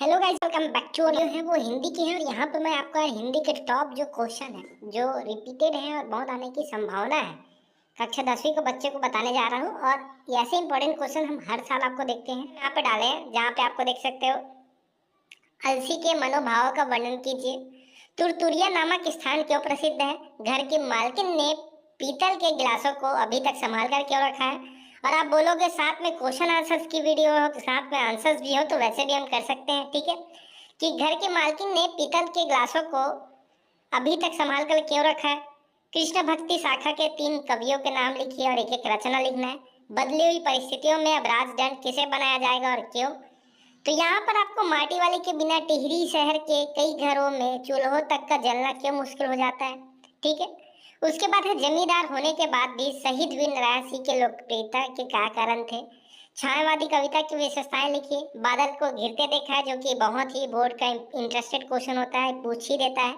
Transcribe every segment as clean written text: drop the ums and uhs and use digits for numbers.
Hello guys, welcome back to जो है वो हिंदी की है। और यहाँ पे मैं आपका हिंदी के टॉप जो क्वेश्चन है जो रिपीटेड है और बहुत आने की संभावना है, कक्षा 10वीं को बच्चे को बताने जा रहा हूँ। और ऐसे इंपॉर्टेंट क्वेश्चन हम हर साल आपको देखते हैं, यहाँ पे डाले हैं जहाँ पे आपको देख सकते हो। अलसी के मनोभाव का वर्णन कीजिए। तुरतुरिया नामक स्थान क्यों प्रसिद्ध है? घर की मालकिन ने पीतल के गिलासों को अभी तक संभाल कर क्यों रखा है? और आप बोलोगे साथ में क्वेश्चन आंसर्स की वीडियो हो, साथ में आंसर्स भी हो, तो वैसे भी हम कर सकते हैं, ठीक है। कि घर की मालकिन ने पीतल के गिलासों को अभी तक संभाल कर क्यों रखा है? कृष्ण भक्ति शाखा के 3 कवियों के नाम लिखिए और एक एक रचना लिखना है। बदली हुई परिस्थितियों में अब राजदंड किसे बनाया जाएगा और क्यों? तो यहाँ पर आपको माटी वाली के बिना टिहरी शहर के कई घरों में चूल्हों तक का जलना क्यों मुश्किल हो जाता है, ठीक है। उसके बाद है जमींदार होने के बाद भी शहीद वीर नारायण सिंह के लोकप्रियता के क्या कारण थे? छायावादी कविता की विशेषताएं लिखिए। बादल को घिरते देखा है, जो कि बहुत ही बोर्ड का इंटरेस्टेड क्वेश्चन होता है, पूछ ही देता है।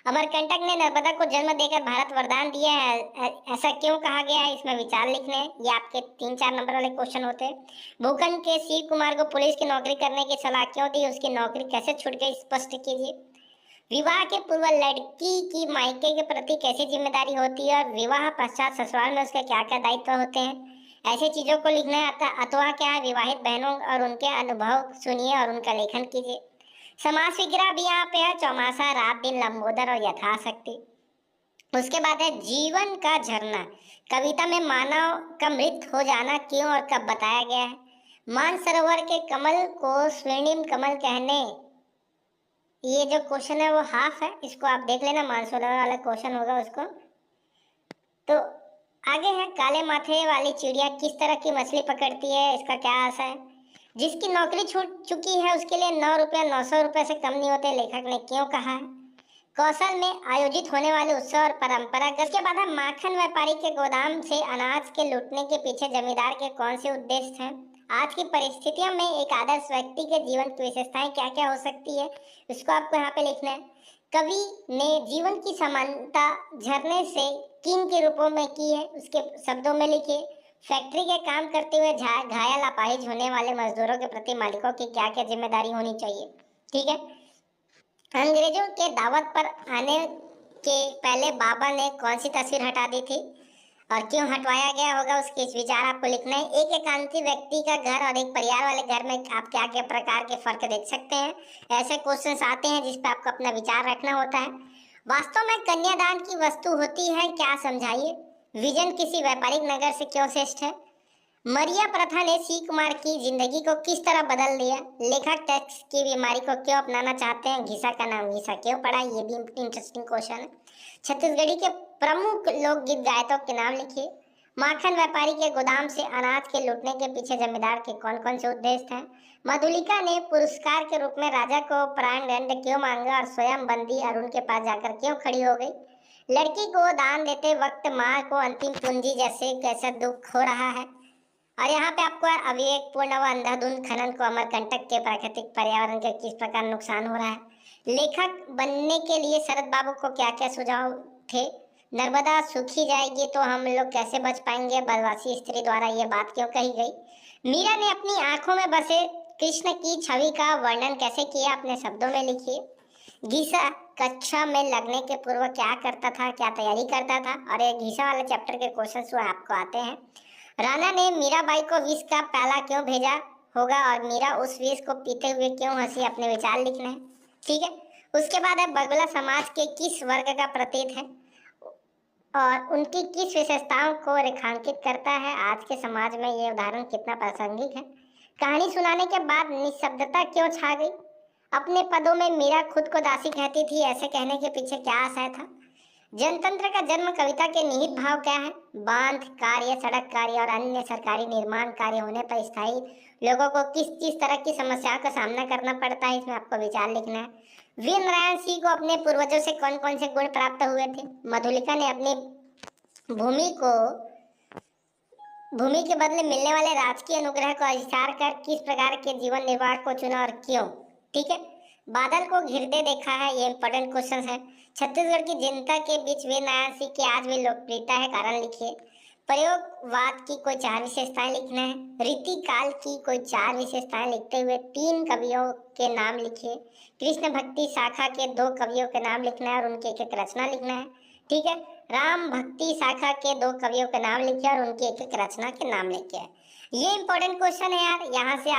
अमरकंटक ने नर्मदा को जन्म देकर भारत वरदान दिया है, ऐसा क्यों कहा गया है? इसमें विचार लिखने हैं। ये आपके 3-4 नंबर वाले क्वेश्चन होते हैं। भूखंड के शिव कुमार को पुलिस की नौकरी करने की सलाह क्यों दी? उसकी नौकरी कैसे छूट गई, स्पष्ट कीजिए। विवाह के पूर्व लड़की की मायके के प्रति कैसी जिम्मेदारी होती है और विवाह पश्चात ससुराल में उसके क्या क्या दायित्व होते हैं, ऐसी चीजों को लिखना है। अथवा क्या है, विवाहित बहनों और उनके अनुभव सुनिए और उनका लेखन कीजिए। समास विग्रह भी यहाँ पे है, चौमासा, रात दिन, लंबोदर और यथाशक्ति। उसके बाद है जीवन का झरना। कविता में मानव का मृत हो जाना क्यों और कब बताया गया है? मानसरोवर के कमल को स्वर्णिम कमल कहने, ये जो क्वेश्चन है वो हाफ है, इसको आप देख लेना, मानसरोवर वाला क्वेश्चन होगा उसको। तो आगे है काले माथे वाली चिड़िया किस तरह की मछली पकड़ती है, इसका क्या आशा है? जिसकी नौकरी छूट चुकी है उसके लिए 9 रुपया 900 रुपये से कम नहीं होते, लेखक ने क्यों कहा है? कौशल में आयोजित होने वाले उत्सव और परंपरागत के बाद माखन व्यापारी के गोदाम से अनाज के लूटने के पीछे जमींदार के कौन से उद्देश्य हैं? आज की परिस्थितियों में एक आदर्श व्यक्ति के जीवन की विशेषताएं क्या क्या हो सकती है, इसको आपको यहाँ पे लिखना है। कवि ने जीवन की समानता झरने से किन के रूपों में की है, उसके शब्दों में लिखिए। फैक्ट्री के काम करते हुए घायल अपाहिज होने वाले मजदूरों के प्रति मालिकों की क्या क्या जिम्मेदारी होनी चाहिए, ठीक है। अंग्रेजों के दावत पर आने के पहले बाबा ने कौन सी तस्वीर हटा दी थी और क्यों हटवाया गया होगा, उसके विचार आपको लिखना है। एक एकांती व्यक्ति का घर और एक परिवार वाले घर में आप क्या क्या प्रकार के फर्क देख सकते हैं, ऐसे क्वेश्चंस आते हैं जिस पे आपको अपना विचार रखना होता है। वास्तव में कन्यादान की वस्तु होती है क्या, समझाइए। विजन किसी व्यापारिक नगर से क्यों श्रेष्ठ है? मरिया प्रथा ने सी कुमार की जिंदगी को किस तरह बदल दिया? लेखक टैक्स की बीमारी को क्यों अपनाना चाहते हैं? घिसा का नाम घिसा क्यों पड़ा? ये भी इंटरेस्टिंग क्वेश्चन है। छत्तीसगढ़ी के प्रमुख लोकगीत गायकों के नाम लिखिए। माखन व्यापारी के गोदाम से अनाज के लूटने के पीछे जमींदार के कौन कौन से उद्देश्य थे? मधुलिका ने पुरस्कार के रूप में राजा को प्राण दंड क्यों मांगा और स्वयं बंदी अरुण के पास जाकर क्यों खड़ी हो गई? लड़की को दान देते वक्त माँ को अंतिम पूंजी जैसे कैसा दुख हो रहा है? और यहाँ पे आपको अविवेक पूर्ण व अंधाधुंध खनन को अमरकंटक के प्राकृतिक पर्यावरण के किस प्रकार नुकसान हो रहा है? लेखक बनने के लिए शरद बाबू को क्या क्या सुझाव थे? नर्मदा सूखी जाएगी तो हम लोग कैसे बच पाएंगे, बनवासी स्त्री द्वारा ये बात क्यों कही गई? मीरा ने अपनी आंखों में बसे कृष्ण की छवि का वर्णन कैसे किया, अपने शब्दों में लिखिए। घीसा कक्षा में लगने के पूर्व क्या करता था, क्या तैयारी करता था? और ये घीसा वाले चैप्टर के क्वेश्चन आपको आते हैं। राणा ने मीराबाई को विष का प्याला क्यों भेजा होगा और मीरा उस विष को पीते हुए क्यों हंसी, अपने विचार लिखने हैं, ठीक है। उसके बाद है बगला समाज के किस वर्ग का प्रतीक है और उनकी किस विशेषताओं को रेखांकित करता है? आज के समाज में ये उदाहरण कितना प्रासंगिक है? कहानी सुनाने के बाद निशब्दता क्यों छा गई? अपने पदों में मीरा खुद को दासी कहती थी, ऐसे कहने के पीछे क्या आशय था? जनतंत्र का जन्म कविता के निहित भाव क्या है? बांध कार्य, सड़क कार्य और अन्य सरकारी निर्माण कार्य होने पर स्थायी लोगों को किस किस तरह की समस्याओं का सामना करना पड़ता है, इसमें आपको विचार लिखना है। वीर नारायण सिंह को अपने पूर्वजों से कौन कौन से गुण प्राप्त हुए थे? मधुलिका ने अपनी भूमि के बदले मिलने वाले राजकीय अनुग्रह को अधिकार कर किस प्रकार के जीवन निर्वाह को चुना और क्यों, ठीक है। बादल को घिरते देखा है, ये इंपॉर्टेंट क्वेश्चन है। छत्तीसगढ़ की जनता के बीच वीर नारायण सिंह की आज भी लोकप्रियता है, कारण लिखिए। प्रयोगवाद की कोई 4 विशेषताएं लिखना है। रीतिकाल की कोई 4 विशेषताएं लिखते हुए 3 कवियों के नाम लिखिए। कृष्ण भक्ति शाखा के 2 कवियों के नाम लिखना है और उनकी एक-एक रचना लिखना है। ठीक है, राम भक्ति शाखा के 2 कवियों के नाम लिखिए और उनकी एक-एक रचना के नाम लिखिए। ये इंपॉर्टेंट क्वेश्चन है यार, यहाँ से आप